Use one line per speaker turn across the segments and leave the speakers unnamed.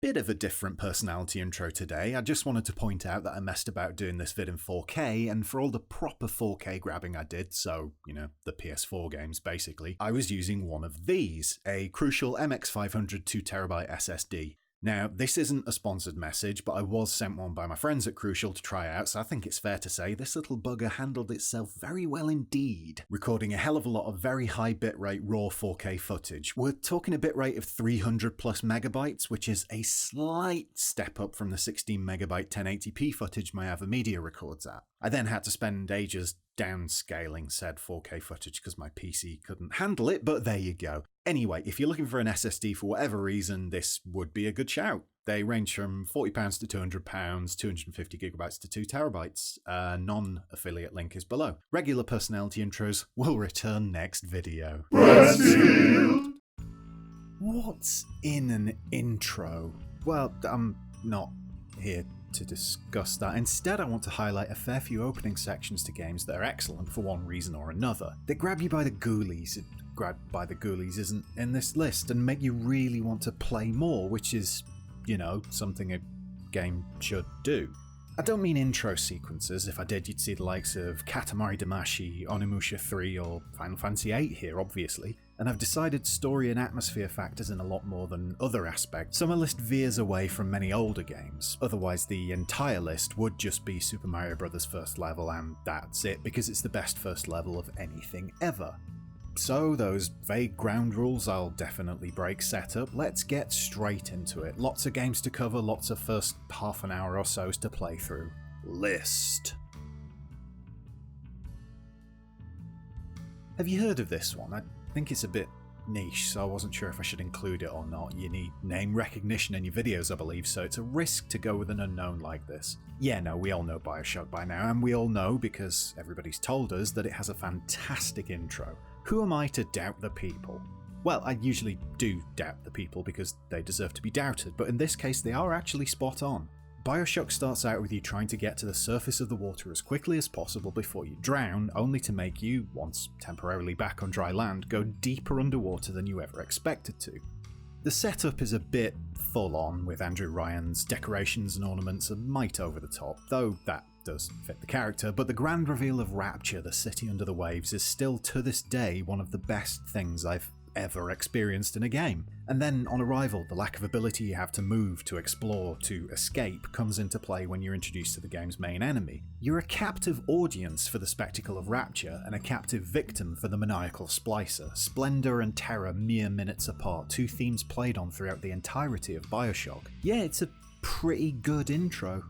bit of a different personality intro today. I just wanted to point out that I messed about doing this vid in 4K, and for all the proper 4K grabbing I did, so, the PS4 games basically, I was using one of these, a Crucial MX500 2TB SSD. Now, this isn't a sponsored message, but I was sent one by my friends at Crucial to try out, so I think it's fair to say this little bugger handled itself very well indeed, recording a hell of a lot of very high bitrate raw 4K footage. We're talking a bitrate of 300 plus megabytes, which is a slight step up from the 16 megabyte 1080p footage my AVerMedia records at. I then had to spend ages downscaling said 4K footage because my PC couldn't handle it, but there you go. Anyway, if you're looking for an SSD for whatever reason, this would be a good shout. They range from £40 to £200, 250GB to 2TB. Non-affiliate link is below. Regular personality intros will return next video. What's in an intro? Well, I'm not here to discuss that. Instead, I want to highlight a fair few opening sections to games that are excellent for one reason or another. They grab you by the ghoulies. Grabbed by the ghoulies isn't in this list, and make you really want to play more, which is, something a game should do. I don't mean intro sequences. If I did, you'd see the likes of Katamari Damacy, Onimusha 3 or Final Fantasy 8 here, obviously. And I've decided story and atmosphere factors in a lot more than other aspects, so my list veers away from many older games. Otherwise, the entire list would just be Super Mario Bros. First level, and that's it, because it's the best first level of anything ever. So those vague ground rules I'll definitely break set up. Let's get straight into it. Lots of games to cover, lots of first half an hour or so's to play through. List. Have you heard of this one? I think it's a bit niche, so I wasn't sure if I should include it or not. You need name recognition in your videos, I believe, so it's a risk to go with an unknown like this. Yeah, no, we all know BioShock by now, and we all know, because everybody's told us, that it has a fantastic intro. Who am I to doubt the people? Well, I usually do doubt the people because they deserve to be doubted, but in this case they are actually spot on. BioShock starts out with you trying to get to the surface of the water as quickly as possible before you drown, only to make you, once temporarily back on dry land, go deeper underwater than you ever expected to. The setup is a bit full on, with Andrew Ryan's decorations and ornaments a mite over the top, though that does fit the character, but the grand reveal of Rapture, the city under the waves, is still to this day one of the best things I've ever experienced in a game. And then on arrival, the lack of ability you have to move, to explore, to escape comes into play when you're introduced to the game's main enemy. You're a captive audience for the spectacle of Rapture, and a captive victim for the maniacal splicer. Splendor and terror mere minutes apart, two themes played on throughout the entirety of BioShock. Yeah, it's a pretty good intro.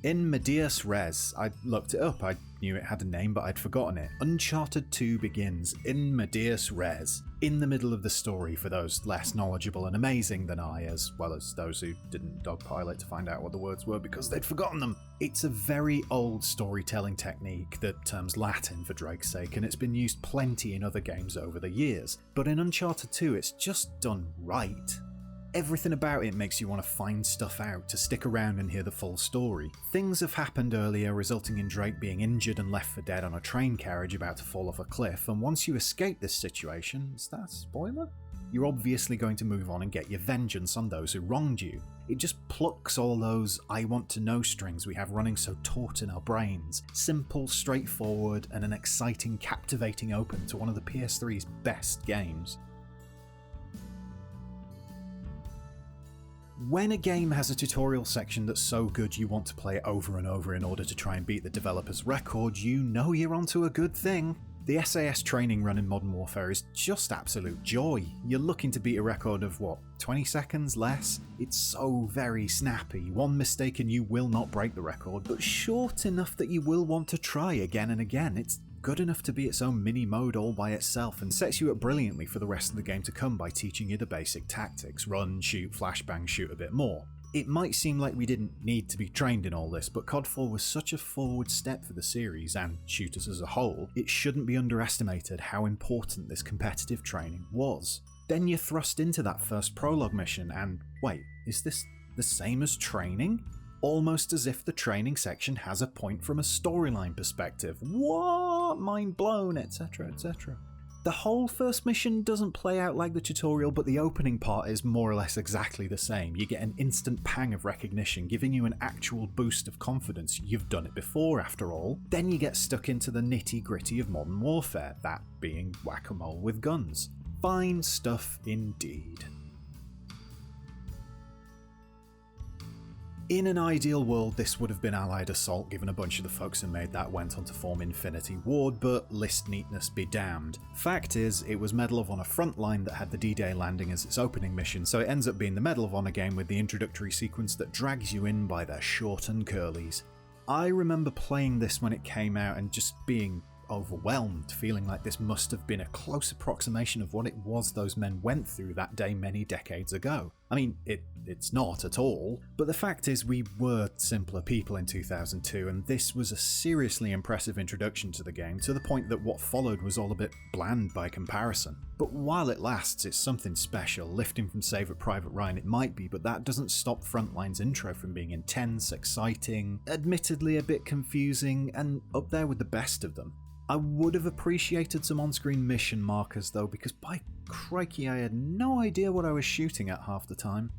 In Medias Res, I looked it up, I knew it had a name but I'd forgotten it. Uncharted 2 begins in Medias Res, in the middle of the story for those less knowledgeable and amazing than I, as well as those who didn't dogpile it to find out what the words were because they'd forgotten them. It's a very old storytelling technique that terms Latin for Drake's sake, and it's been used plenty in other games over the years, but in Uncharted 2 it's just done right. Everything about it makes you want to find stuff out, to stick around and hear the full story. Things have happened earlier, resulting in Drake being injured and left for dead on a train carriage about to fall off a cliff, and once you escape this situation, is that a spoiler? You're obviously going to move on and get your vengeance on those who wronged you. It just plucks all those I want to know strings we have running so taut in our brains. Simple, straightforward, and an exciting, captivating open to one of the PS3's best games. When a game has a tutorial section that's so good you want to play it over and over in order to try and beat the developer's record, you know you're onto a good thing. The SAS training run in Modern Warfare is just absolute joy. You're looking to beat a record of, 20 seconds less? It's so very snappy. One mistake and you will not break the record, but short enough that you will want to try again and again. It's good enough to be its own mini-mode all by itself, and sets you up brilliantly for the rest of the game to come by teaching you the basic tactics: run, shoot, flashbang, shoot a bit more. It might seem like we didn't need to be trained in all this, but COD 4 was such a forward step for the series, and shooters as a whole, it shouldn't be underestimated how important this competitive training was. Then you're thrust into that first prologue mission, and wait, is this the same as training? Almost as if the training section has a point from a storyline perspective. What? Mind blown, etc, etc. The whole first mission doesn't play out like the tutorial, but the opening part is more or less exactly the same. You get an instant pang of recognition, giving you an actual boost of confidence. You've done it before, after all. Then you get stuck into the nitty-gritty of modern warfare, that being whack-a-mole with guns. Fine stuff indeed. In an ideal world, this would have been Allied Assault, given a bunch of the folks who made that went on to form Infinity Ward, but list neatness be damned. Fact is, it was Medal of Honor Frontline that had the D-Day landing as its opening mission, so it ends up being the Medal of Honor game with the introductory sequence that drags you in by their short and curlies. I remember playing this when it came out and just being overwhelmed, feeling like this must have been a close approximation of what it was those men went through that day many decades ago. I mean, it's not at all, but the fact is we were simpler people in 2002, and this was a seriously impressive introduction to the game, to the point that what followed was all a bit bland by comparison. But while it lasts, it's something special. Lifting from Save Private Ryan it might be, but that doesn't stop Frontline's intro from being intense, exciting, admittedly a bit confusing, and up there with the best of them. I would have appreciated some on-screen mission markers though, because by crikey I had no idea what I was shooting at half the time.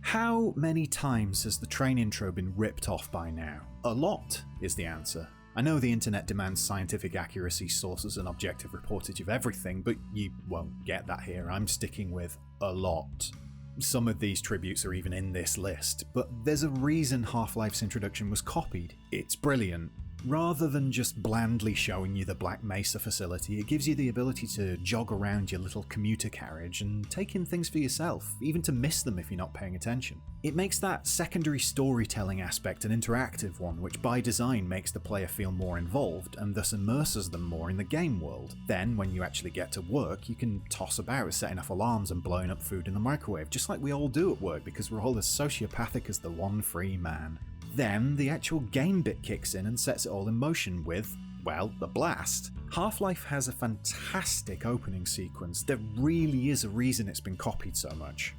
How many times has the train intro been ripped off by now? A lot is the answer. I know the internet demands scientific accuracy, sources and objective reportage of everything, but you won't get that here. I'm sticking with a lot. Some of these tributes are even in this list, but there's a reason Half-Life's introduction was copied. It's brilliant. Rather than just blandly showing you the Black Mesa facility, it gives you the ability to jog around your little commuter carriage and take in things for yourself, even to miss them if you're not paying attention. It makes that secondary storytelling aspect an interactive one, which by design makes the player feel more involved and thus immerses them more in the game world. Then, when you actually get to work, you can toss about setting off alarms and blowing up food in the microwave, just like we all do at work because we're all as sociopathic as the one free man. Then the actual game bit kicks in and sets it all in motion with, well, the blast. Half-Life has a fantastic opening sequence. There really is a reason it's been copied so much.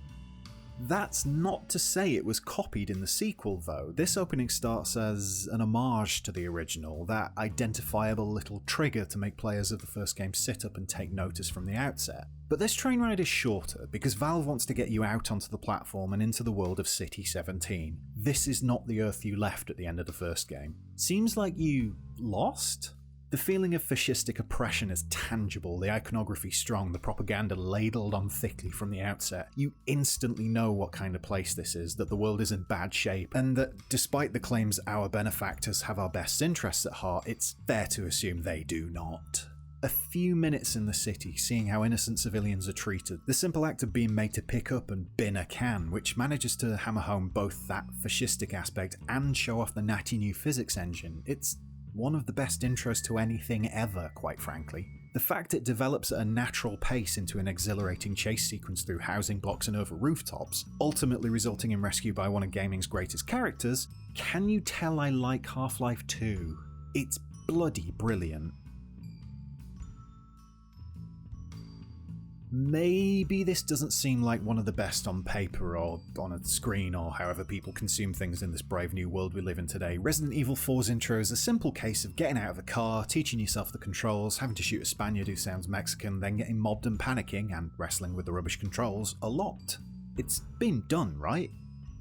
That's not to say it was copied in the sequel though. This opening starts as an homage to the original, that identifiable little trigger to make players of the first game sit up and take notice from the outset. But this train ride is shorter because Valve wants to get you out onto the platform and into the world of City 17. This is not the Earth you left at the end of the first game. Seems like you lost? The feeling of fascistic oppression is tangible, the iconography strong, the propaganda ladled on thickly from the outset. You instantly know what kind of place this is, that the world is in bad shape, and that despite the claims our benefactors have our best interests at heart, it's fair to assume they do not. A few minutes in the city, seeing how innocent civilians are treated, the simple act of being made to pick up and bin a can, which manages to hammer home both that fascistic aspect and show off the natty new physics engine, it's one of the best intros to anything ever, quite frankly. The fact it develops at a natural pace into an exhilarating chase sequence through housing blocks and over rooftops, ultimately resulting in rescue by one of gaming's greatest characters, can you tell I like Half-Life 2? It's bloody brilliant. Maybe this doesn't seem like one of the best on paper or on a screen or however people consume things in this brave new world we live in today. Resident Evil 4's intro is a simple case of getting out of a car, teaching yourself the controls, having to shoot a Spaniard who sounds Mexican, then getting mobbed and panicking and wrestling with the rubbish controls a lot. It's been done, right?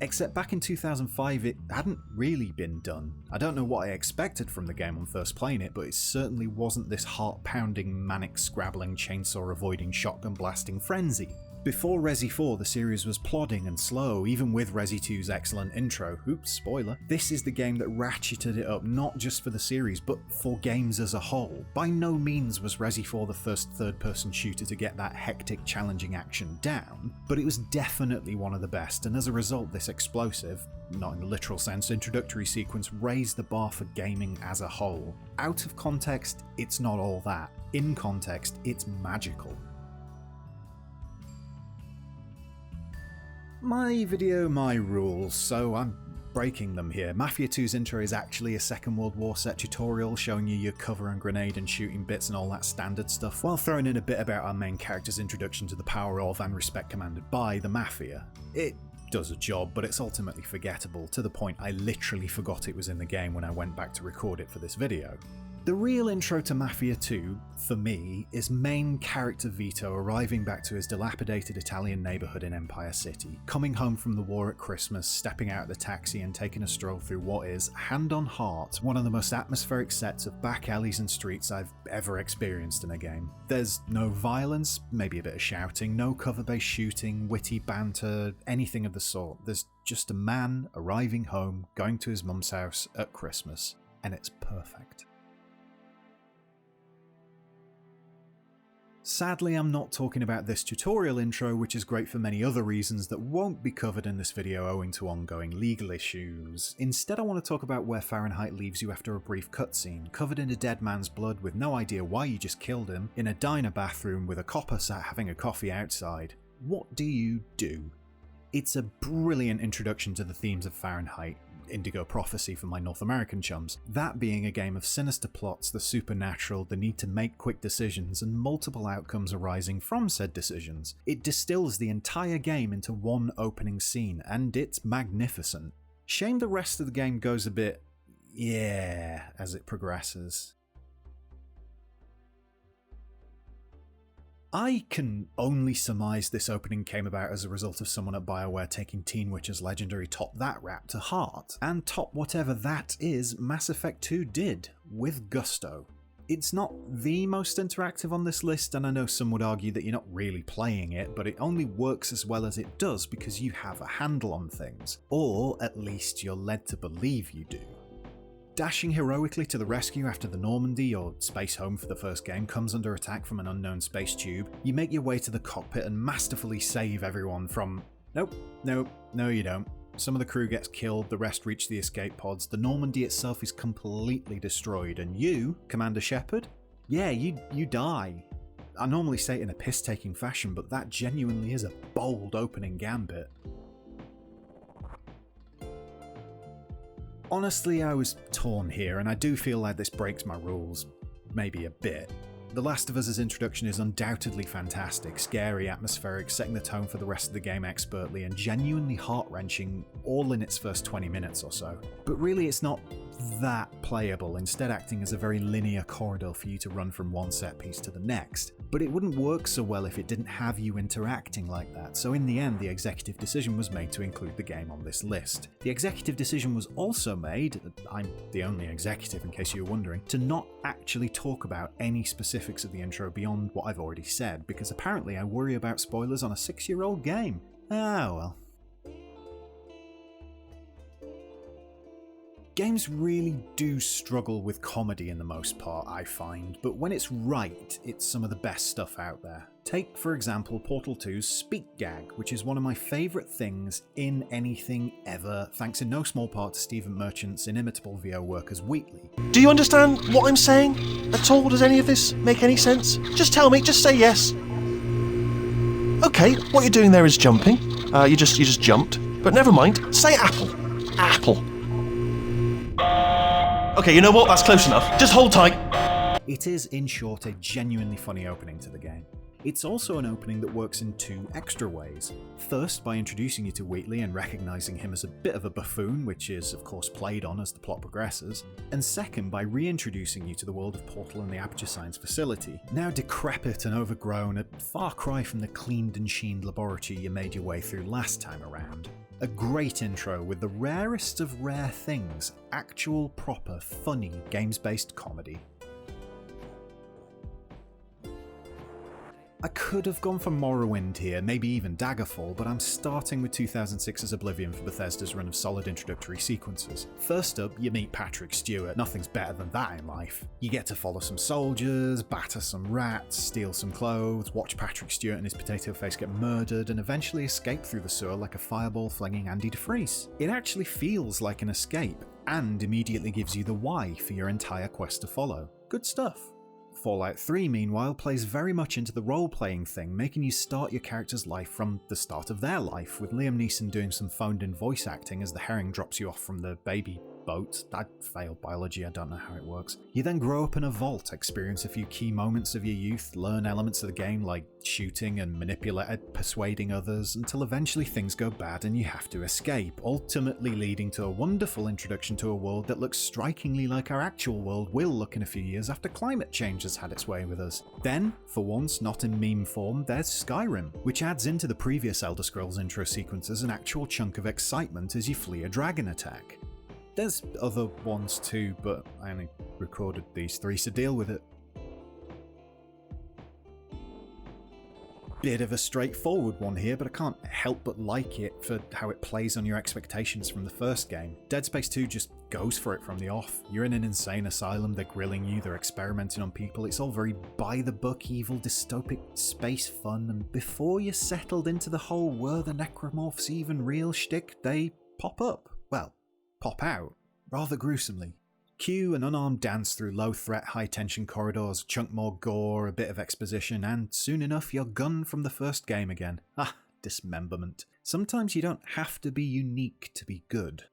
Except back in 2005 it hadn't really been done. I don't know what I expected from the game on first playing it, but it certainly wasn't this heart-pounding, manic-scrabbling, chainsaw-avoiding, shotgun-blasting frenzy. Before Resi 4, the series was plodding and slow, even with Resi 2's excellent intro. Oops, spoiler. This is the game that ratcheted it up not just for the series, but for games as a whole. By no means was Resi 4 the first third-person shooter to get that hectic, challenging action down, but it was definitely one of the best, and as a result this explosive, not in the literal sense, introductory sequence raised the bar for gaming as a whole. Out of context, it's not all that. In context, it's magical. My video, my rules, so I'm breaking them here. Mafia 2's intro is actually a Second World War set tutorial showing you your cover and grenade and shooting bits and all that standard stuff, while throwing in a bit about our main character's introduction to the power of and respect commanded by the Mafia. It does a job, but it's ultimately forgettable, to the point I literally forgot it was in the game when I went back to record it for this video. The real intro to Mafia 2, for me, is main character Vito arriving back to his dilapidated Italian neighbourhood in Empire City, coming home from the war at Christmas, stepping out of the taxi and taking a stroll through what is, hand on heart, one of the most atmospheric sets of back alleys and streets I've ever experienced in a game. There's no violence, maybe a bit of shouting, no cover-based shooting, witty banter, anything of the sort. There's just a man arriving home, going to his mum's house at Christmas, and it's perfect. Sadly, I'm not talking about this tutorial intro, which is great for many other reasons that won't be covered in this video owing to ongoing legal issues. Instead, I want to talk about where Fahrenheit leaves you after a brief cutscene, covered in a dead man's blood with no idea why you just killed him, in a diner bathroom with a copper sat having a coffee outside. What do you do? It's a brilliant introduction to the themes of Fahrenheit, Indigo Prophecy for my North American chums, that being a game of sinister plots, the supernatural, the need to make quick decisions, and multiple outcomes arising from said decisions. It distills the entire game into one opening scene, and it's magnificent. Shame the rest of the game goes a bit, yeah, as it progresses. I can only surmise this opening came about as a result of someone at BioWare taking Teen Witcher's legendary Top That rap to heart, and top whatever that is, Mass Effect 2 did, with gusto. It's not the most interactive on this list, and I know some would argue that you're not really playing it, but it only works as well as it does because you have a handle on things, or at least you're led to believe you do. Dashing heroically to the rescue after the Normandy, your space home for the first game, comes under attack from an unknown space tube, you make your way to the cockpit and masterfully save everyone from... No, you don't. Some of the crew gets killed, the rest reach the escape pods, the Normandy itself is completely destroyed, and you, Commander Shepard? Yeah, you die. I normally say it in a piss-taking fashion, but that genuinely is a bold opening gambit. Honestly, I was torn here, and I do feel like this breaks my rules. Maybe a bit. The Last of Us's introduction is undoubtedly fantastic, scary, atmospheric, setting the tone for the rest of the game expertly, and genuinely heart-wrenching all in its first 20 minutes or so. But really it's not that playable, instead acting as a very linear corridor for you to run from one set piece to the next. But it wouldn't work so well if it didn't have you interacting like that, so in the end the executive decision was made to include the game on this list. The executive decision was also made, I'm the only executive in case you were wondering, to not actually talk about any specifics of the intro beyond what I've already said, because apparently I worry about spoilers on a 6-year-old game. Ah well. Games really do struggle with comedy in the most part, I find, but when it's right, it's some of the best stuff out there. Take, for example, Portal 2's Speak Gag, which is one of my favourite things in anything ever, thanks in no small part to Stephen Merchant's inimitable VO work as Wheatley.
Do you understand what I'm saying at all? Does any of this make any sense? Just tell me, just say yes. Okay, what you're doing there is jumping. You just jumped. But never mind, say apple. Apple. Okay, you know what? That's close enough. Just hold tight.
It is, in short, a genuinely funny opening to the game. It's also an opening that works in two extra ways. First, by introducing you to Wheatley and recognising him as a bit of a buffoon, which is of course played on as the plot progresses. And second, by reintroducing you to the world of Portal and the Aperture Science facility. Now decrepit and overgrown, a far cry from the cleaned and sheened laboratory you made your way through last time around. A great intro with the rarest of rare things, actual proper funny games-based comedy. I could have gone for Morrowind here, maybe even Daggerfall, but I'm starting with 2006's Oblivion for Bethesda's run of solid introductory sequences. First up, you meet Patrick Stewart. Nothing's better than that in life. You get to follow some soldiers, batter some rats, steal some clothes, watch Patrick Stewart and his potato face get murdered, and eventually escape through the sewer like a fireball flinging Andy DeFries. It actually feels like an escape, and immediately gives you the why for your entire quest to follow. Good stuff. Fallout 3, meanwhile, plays very much into the role-playing thing, making you start your character's life from the start of their life, with Liam Neeson doing some phoned-in voice acting as the herring drops you off from the baby boat. I failed biology, I don't know how it works. You then grow up in a vault, experience a few key moments of your youth, learn elements of the game like shooting and persuading others, until eventually things go bad and you have to escape, ultimately leading to a wonderful introduction to a world that looks strikingly like our actual world will look in a few years after climate change has had its way with us. Then, for once not in meme form, there's Skyrim, which adds into the previous Elder Scrolls intro sequences an actual chunk of excitement as you flee a dragon attack. There's other ones too, but I only recorded these 3, so deal with it. Bit of a straightforward one here, but I can't help but like it for how it plays on your expectations from the first game. Dead Space 2 just goes for it from the off. You're in an insane asylum, they're grilling you, they're experimenting on people, it's all very by-the-book, evil, dystopic space fun, and before you're settled into the whole were the necromorphs even real shtick, they pop up. Well, pop out, rather gruesomely. Cue an unarmed dance through low-threat, high-tension corridors, a chunk more gore, a bit of exposition, and soon enough you're gunned from the first game again. Ah, dismemberment. Sometimes you don't have to be unique to be good.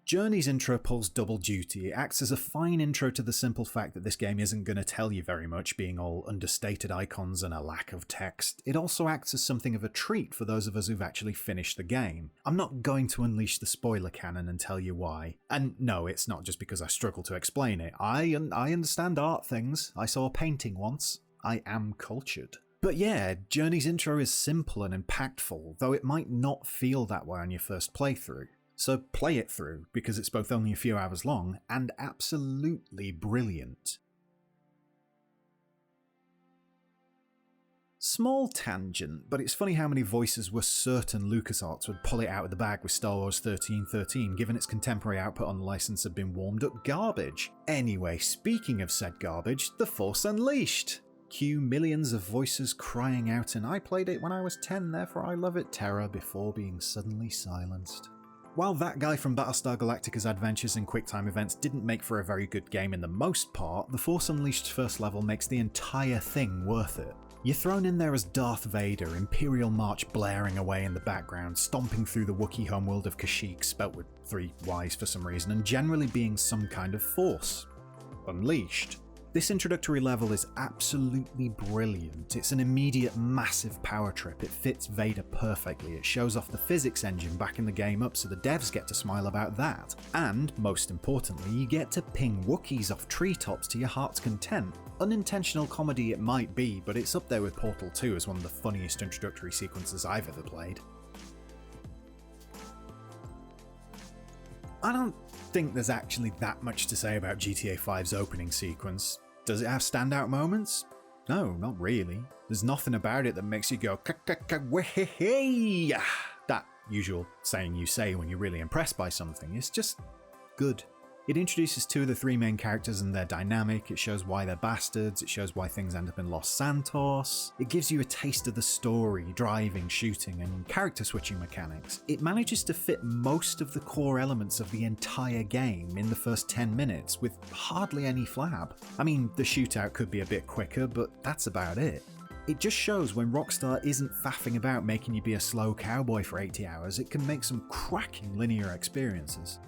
Journey's intro pulls double duty. It acts as a fine intro to the simple fact that this game isn't going to tell you very much, being all understated icons and a lack of text. It also acts as something of a treat for those of us who've actually finished the game. I'm not going to unleash the spoiler cannon and tell you why. And no, it's not just because I struggle to explain it. I understand art things. I saw a painting once. I am cultured. But yeah, Journey's intro is simple and impactful, though it might not feel that way on your first playthrough. So play it through, because it's both only a few hours long and absolutely brilliant. Small tangent, but it's funny how many voices were certain LUCASARTS would pull it out of the bag with Star Wars 1313, given its contemporary output on the license had been warmed up garbage. Anyway, speaking of said garbage, The Force Unleashed! Cue millions of voices crying out, and I played it when I was 10, therefore I love it, terror before being suddenly silenced. While that guy from Battlestar Galactica's adventures and QuickTime events didn't make for a very good game in the most part, The Force Unleashed's first level makes the entire thing worth it. You're thrown in there as Darth Vader, Imperial March blaring away in the background, stomping through the Wookiee homeworld of Kashyyyk, spelt with 3 Ys for some reason, and generally being some kind of force. Unleashed. This introductory level is absolutely brilliant. It's an immediate massive power trip. It fits Vader perfectly. It shows off the physics engine backing the game up so the devs get to smile about that. And, most importantly, you get to ping Wookiees off treetops to your heart's content. Unintentional comedy it might be, but it's up there with Portal 2 as one of the funniest introductory sequences I've ever played. I don't think there's actually that much to say about GTA 5's opening sequence. Does it have standout moments? No, not really. There's nothing about it that makes you go ka-ka-ka-weh-hey-hey. That usual saying you say when you're really impressed by something. It's just good. It introduces 2 of the 3 main characters and their dynamic, it shows why they're bastards, it shows why things end up in Los Santos, it gives you a taste of the story, driving, shooting, and character switching mechanics. It manages to fit most of the core elements of the entire game in the first 10 minutes with hardly any flab. I mean, the shootout could be a bit quicker, but that's about it. It just shows when Rockstar isn't faffing about making you be a slow cowboy for 80 hours, it can make some cracking linear experiences.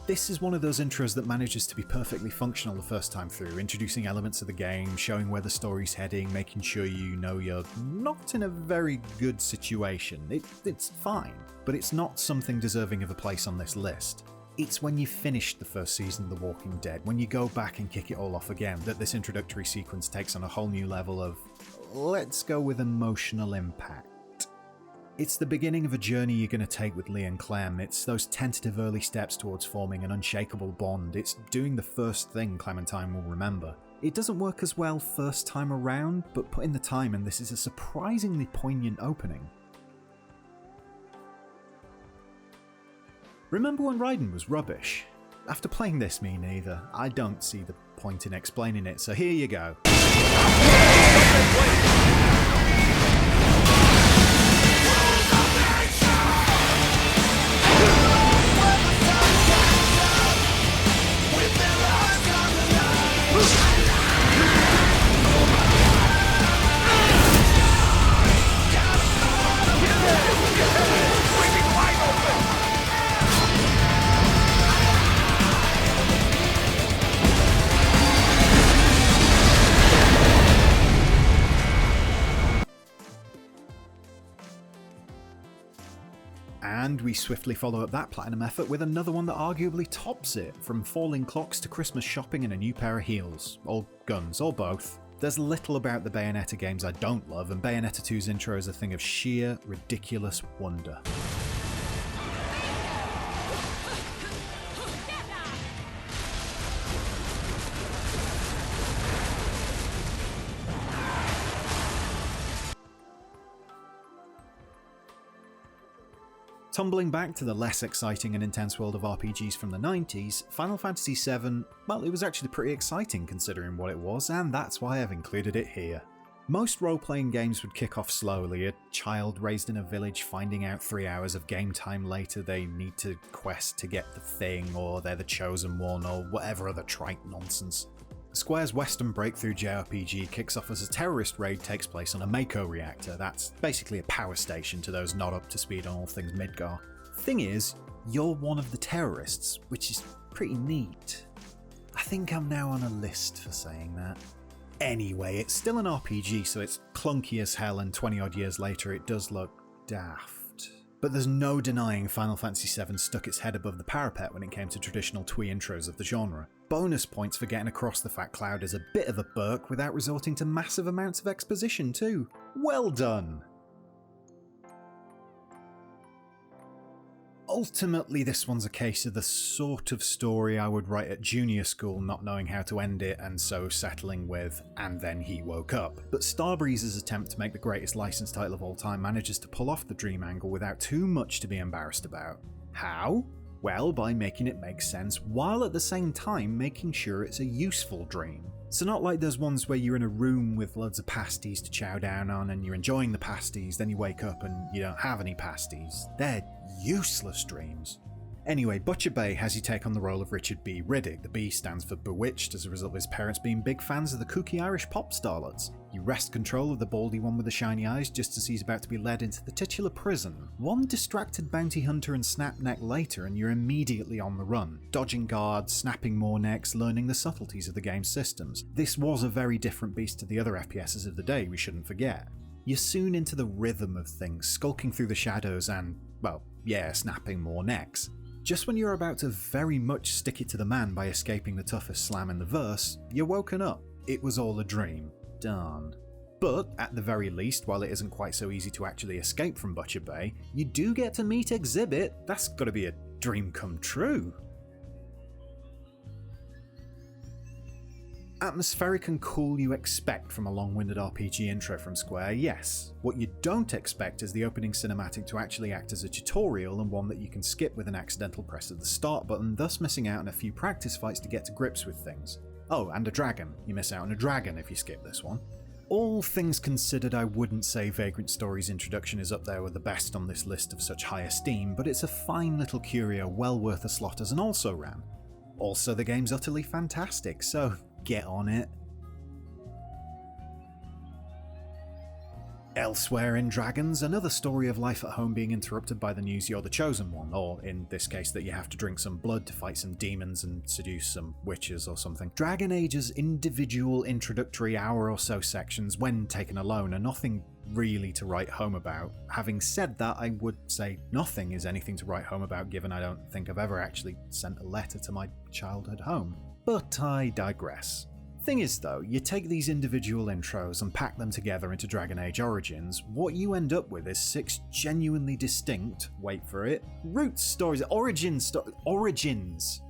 This is one of those intros that manages to be perfectly functional the first time through, introducing elements of the game, showing where the story's heading, making sure you know you're not in a very good situation. It's fine, but it's not something deserving of a place on this list. It's when you've finished the first season of The Walking Dead, when you go back and kick it all off again, that this introductory sequence takes on a whole new level of, let's go with emotional impact. It's the beginning of a journey you're going to take with Lee and Clem. It's those tentative early steps towards forming an unshakable bond. It's doing the first thing Clementine will remember. It doesn't work as well first time around, but put in the time and this is a surprisingly poignant opening. Remember when Raiden was rubbish? After playing this, me neither. I don't see the point in explaining it, so here you go. we swiftly follow up that platinum effort with another one that arguably tops it, from falling clocks to Christmas shopping and a new pair of heels, or guns, or both. There's little about the Bayonetta games I don't love, and Bayonetta 2's intro is a thing of sheer, ridiculous wonder. Tumbling back to the less exciting and intense world of RPGs from the 90s, Final Fantasy VII, well, it was actually pretty exciting considering what it was, and that's why I've included it here. Most role-playing games would kick off slowly, a child raised in a village finding out 3 hours of game time later they need to quest to get the thing, or they're the chosen one, or whatever other trite nonsense. Square's Western breakthrough JRPG kicks off as a terrorist raid takes place on a Mako reactor. That's basically a power station to those not up to speed on all things Midgar. Thing is, you're one of the terrorists, which is pretty neat. I think I'm now on a list for saying that. Anyway, it's still an RPG, so it's clunky as hell, and 20 odd years later it does look daft. But there's no denying Final Fantasy VII stuck its head above the parapet when it came to traditional twee intros of the genre. Bonus points for getting across the fact Cloud is a bit of a burk without resorting to massive amounts of exposition too. Well done! Ultimately, this one's a case of the sort of story I would write at junior school, not knowing how to end it and so settling with, and then he woke up. But STARBREEZE's attempt to make the greatest licensed title of all time manages to pull off the dream angle without too much to be embarrassed about. How? Well, by making it make sense, while at the same time making sure it's a useful dream. So not like those ones where you're in a room with loads of pasties to chow down on and you're enjoying the pasties, then you wake up and you don't have any pasties. They're useless dreams. Anyway, Butcher Bay has you take on the role of Richard B. Riddick. The B stands for bewitched as a result of his parents being big fans of the kooky Irish pop starlets. You wrest control of the baldy one with the shiny eyes just as he's about to be led into the titular prison. One distracted bounty hunter and snapneck later and you're immediately on the run, dodging guards, snapping more necks, learning the subtleties of the game's systems. This was a very different beast to the other FPSs of the day, we shouldn't forget. You're soon into the rhythm of things, skulking through the shadows and, well, yeah, snapping more necks. Just when you're about to very much stick it to the man by escaping the toughest slam in the verse, you're woken up. It was all a dream. Darn. But, at the very least, while it isn't quite so easy to actually escape from Butcher Bay, you do get to meet Exhibit. That's gotta be a dream come true. Atmospheric and cool you expect from a long-winded RPG intro from Square, yes. What you don't expect is the opening cinematic to actually act as a tutorial and one that you can skip with an accidental press of the start button, thus missing out on a few practice fights to get to grips with things. Oh, and a dragon. You miss out on a dragon if you skip this one. All things considered, I wouldn't say Vagrant Story's introduction is up there with the best on this list of such high esteem, but it's a fine little curio well worth a slot as an also-ran. Also, the game's utterly fantastic, so get on it. Elsewhere in Dragons, another story of life at home being interrupted by the news you're the chosen one, or in this case that you have to drink some blood to fight some demons and seduce some witches or something. Dragon Age's individual introductory hour or so sections, when taken alone, are nothing really to write home about. Having said that, I would say nothing is anything to write home about, given I don't think I've ever actually sent a letter to my childhood home. But I digress. Thing is though, you take these individual intros and pack them together into Dragon Age Origins, what you end up with is 6 genuinely distinct, wait for it, origins.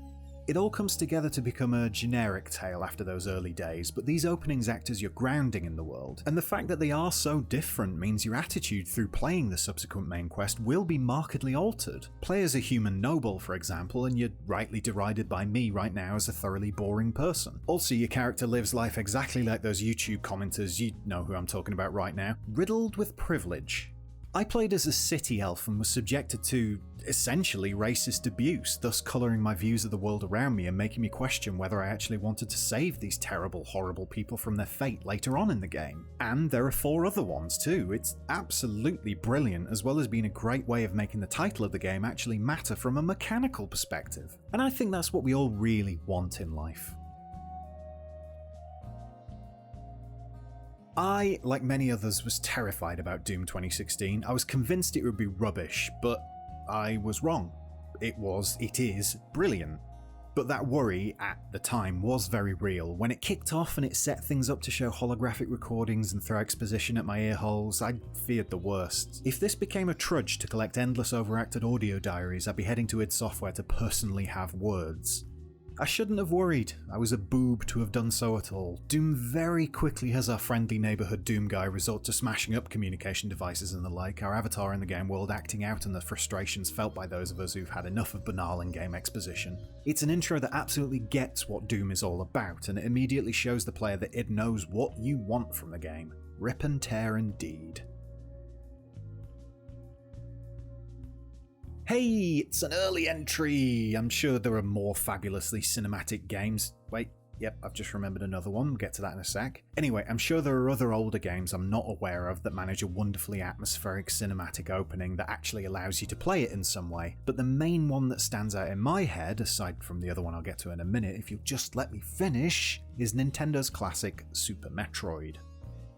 It all comes together to become a generic tale after those early days, but these openings act as your grounding in the world, and the fact that they are so different means your attitude through playing the subsequent main quest will be markedly altered. Play as a human noble, for example, and you're rightly derided by me right now as a thoroughly boring person. Also, your character lives life exactly like those YouTube commenters, you know who I'm talking about right now, riddled with privilege. I played as a city elf and was subjected to, essentially, racist abuse, thus colouring my views of the world around me and making me question whether I actually wanted to save these terrible, horrible people from their fate later on in the game. And there are 4 other ones too. It's absolutely brilliant, as well as being a great way of making the title of the game actually matter from a mechanical perspective. And I think that's what we all really want in life. I, like many others, was terrified about Doom 2016. I was convinced it would be rubbish, but I was wrong. It is brilliant. But that worry, at the time, was very real. When it kicked off and it set things up to show holographic recordings and throw exposition at my ear holes, I feared the worst. If this became a trudge to collect endless overacted audio diaries, I'd be heading to id Software to personally have words. I shouldn't have worried. I was a boob to have done so at all. Doom very quickly has our friendly neighbourhood Doom guy resort to smashing up communication devices and the like, our avatar in the game world acting out on the frustrations felt by those of us who've had enough of banal in-game exposition. It's an intro that absolutely gets what Doom is all about, and it immediately shows the player that it knows what you want from the game. Rip and tear indeed. Hey, it's an early entry! I'm sure there are more fabulously cinematic games. Wait, yep, I've just remembered another one, we'll get to that in a sec. Anyway, I'm sure there are other older games I'm not aware of that manage a wonderfully atmospheric cinematic opening that actually allows you to play it in some way, but the main one that stands out in my head, aside from the other one I'll get to in a minute if you'll just let me finish, is Nintendo's classic Super Metroid.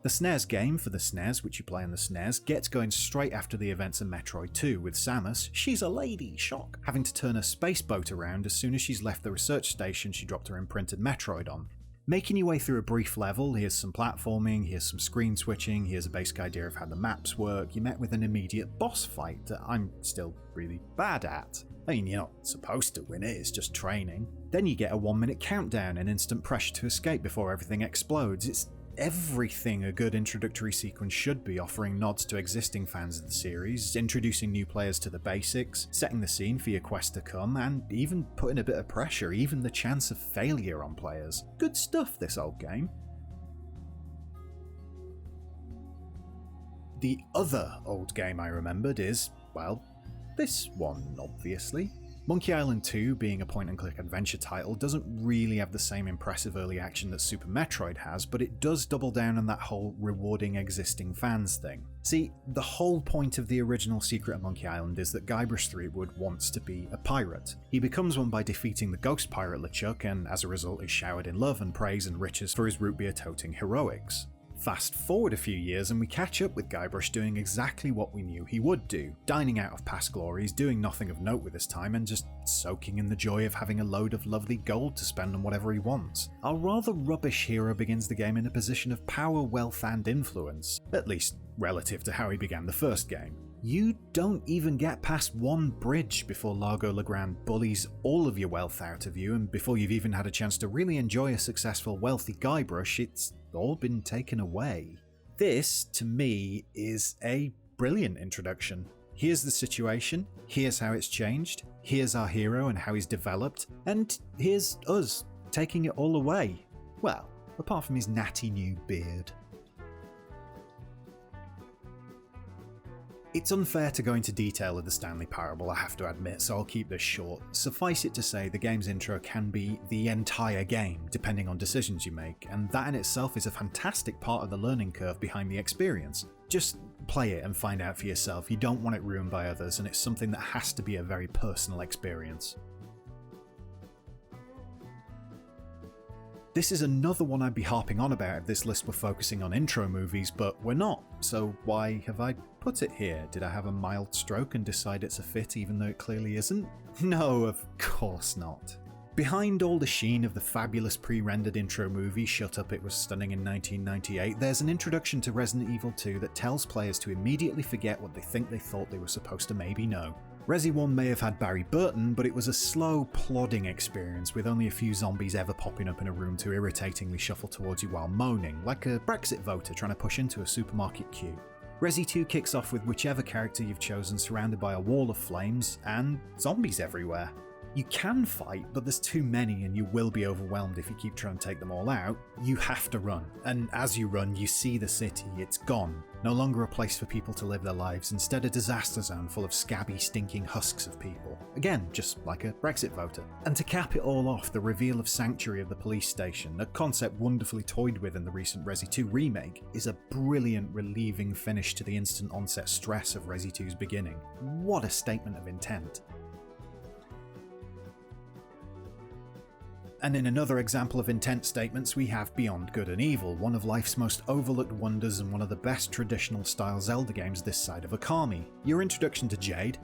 The SNES game for the SNES, which you play on the SNES, gets going straight after the events of Metroid 2, with Samus, she's a lady, shock, having to turn a space boat around as soon as she's left the research station she dropped her imprinted Metroid on. Making your way through a brief level, here's some platforming, here's some screen switching, here's a basic idea of how the maps work, you met with an immediate boss fight that I'm still really bad at. I mean, you're not supposed to win it, it's just training. Then you get a 1-minute countdown and instant pressure to escape before everything explodes. It's everything a good introductory sequence should be, offering nods to existing fans of the series, introducing new players to the basics, setting the scene for your quest to come, and even putting a bit of pressure, even the chance of failure on players. Good stuff, this old game. The other old game I remembered is, well, this one, obviously. Monkey Island 2, being a point-and-click adventure title, doesn't really have the same impressive early action that Super Metroid has, but it does double down on that whole rewarding existing fans thing. See, the whole point of the original Secret of Monkey Island is that Guybrush Threepwood wants to be a pirate. He becomes one by defeating the ghost pirate LeChuck, and as a result is showered in love and praise and riches for his root beer-toting heroics. Fast forward a few years and we catch up with Guybrush doing exactly what we knew he would do, dining out of past glories, doing nothing of note with his time, and just soaking in the joy of having a load of lovely gold to spend on whatever he wants. Our rather rubbish hero begins the game in a position of power, wealth and influence, at least relative to how he began the first game. You don't even get past one bridge before Largo Legrand bullies all of your wealth out of you, and before you've even had a chance to really enjoy a successful, wealthy Guybrush, it's all been taken away. This, to me, is a brilliant introduction. Here's the situation, here's how it's changed, here's our hero and how he's developed, and here's us, taking it all away. Well, apart from his natty new beard. It's unfair to go into detail of the Stanley Parable, I have to admit, so I'll keep this short. Suffice it to say, the game's intro can be the entire game, depending on decisions you make, and that in itself is a fantastic part of the learning curve behind the experience. Just play it and find out for yourself, you don't want it ruined by others, and it's something that has to be a very personal experience. This is another one I'd be harping on about if this list were focusing on intro movies, but we're not, so why have I put it here? Did I have a mild stroke and decide it's a fit even though it clearly isn't? No, of course not. Behind all the sheen of the fabulous pre-rendered intro movie Shut Up, It Was Stunning in 1998, there's an introduction to Resident Evil 2 that tells players to immediately forget what they think they thought they were supposed to maybe know. Resi 1 may have had Barry Burton, but it was a slow, plodding experience with only a few zombies ever popping up in a room to irritatingly shuffle towards you while moaning, like a Brexit voter trying to push into a supermarket queue. Resi 2 kicks off with whichever character you've chosen surrounded by a wall of flames and zombies everywhere. You can fight, but there's too many and you will be overwhelmed if you keep trying to take them all out. You have to run, and as you run you see the city, it's gone. No longer a place for people to live their lives, instead a disaster zone full of scabby, stinking husks of people. Again, just like a Brexit voter. And to cap it all off, the reveal of Sanctuary of the police station, a concept wonderfully toyed with in the recent Resi 2 remake, is a brilliant, relieving finish to the instant onset stress of Resi 2's beginning. What a statement of intent. And in another example of intent statements, we have Beyond Good and Evil, one of life's most overlooked wonders and one of the best traditional style Zelda games this side of A-Comin. Your introduction to Jade,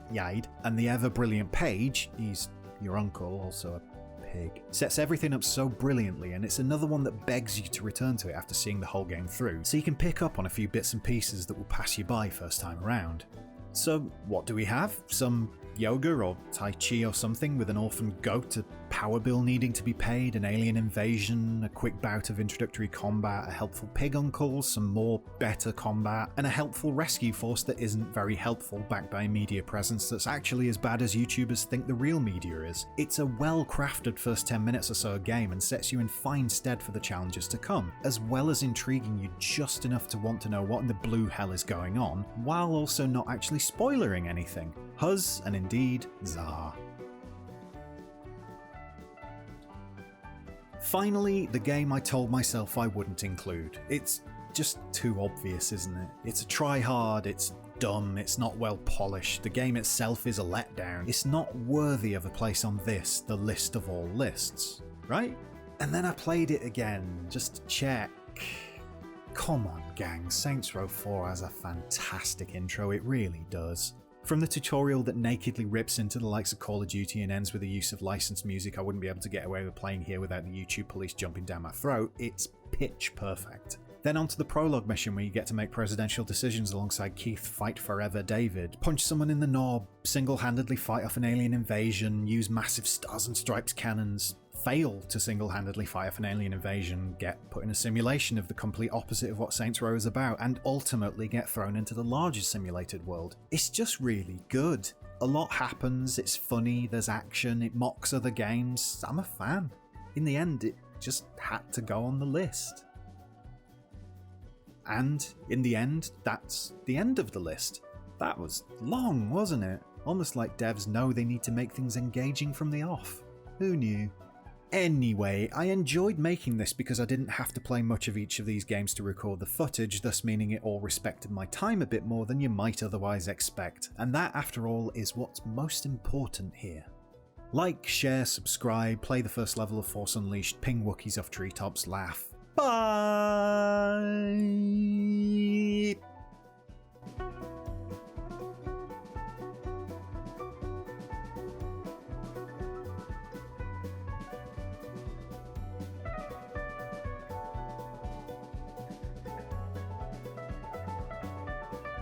and the ever-brilliant Paige, he's your uncle, also a pig, sets everything up so brilliantly, and it's another one that begs you to return to it after seeing the whole game through, so you can pick up on a few bits and pieces that will pass you by first time around. So what do we have? Some yoga or tai chi or something with an orphan goat, a power bill needing to be paid, an alien invasion, a quick bout of introductory combat, a helpful pig uncle, some more better combat, and a helpful rescue force that isn't very helpful, backed by a media presence that's actually as bad as YouTubers think the real media is. It's a well-crafted first 10 minutes or so of game and sets you in fine stead for the challenges to come, as well as intriguing you just enough to want to know what in the blue hell is going on, while also not actually spoilering anything. Huz and indeed Zah. Finally, the game I told myself I wouldn't include. It's just too obvious, isn't it? It's a try-hard, it's dumb, it's not well polished, the game itself is a letdown. It's not worthy of a place on this, the list of all lists, right? And then I played it again, just to check. Come on, gang, Saints Row 4 has a fantastic intro, it really does. From the tutorial that nakedly rips into the likes of Call of Duty and ends with the use of licensed music I wouldn't be able to get away with playing here without the YouTube police jumping down my throat, it's pitch perfect. Then onto the prologue mission where you get to make presidential decisions alongside Keith, fight forever David, punch someone in the knob, single-handedly fight off an alien invasion, use massive Stars and Stripes cannons, fail to single-handedly fight off an alien invasion, get put in a simulation of the complete opposite of what Saints Row is about, and ultimately get thrown into the larger simulated world. It's just really good. A lot happens, it's funny, there's action, it mocks other games. I'm a fan. In the end, it just had to go on the list. And in the end, that's the end of the list. That was long, wasn't it? Almost like devs know they need to make things engaging from the off. Who knew? Anyway, I enjoyed making this because I didn't have to play much of each of these games to record the footage, thus meaning it all respected my time a bit more than you might otherwise expect, and that, after all, is what's most important here. Like, share, subscribe, play the first level of Force Unleashed, ping Wookiees off treetops, laugh. Bye!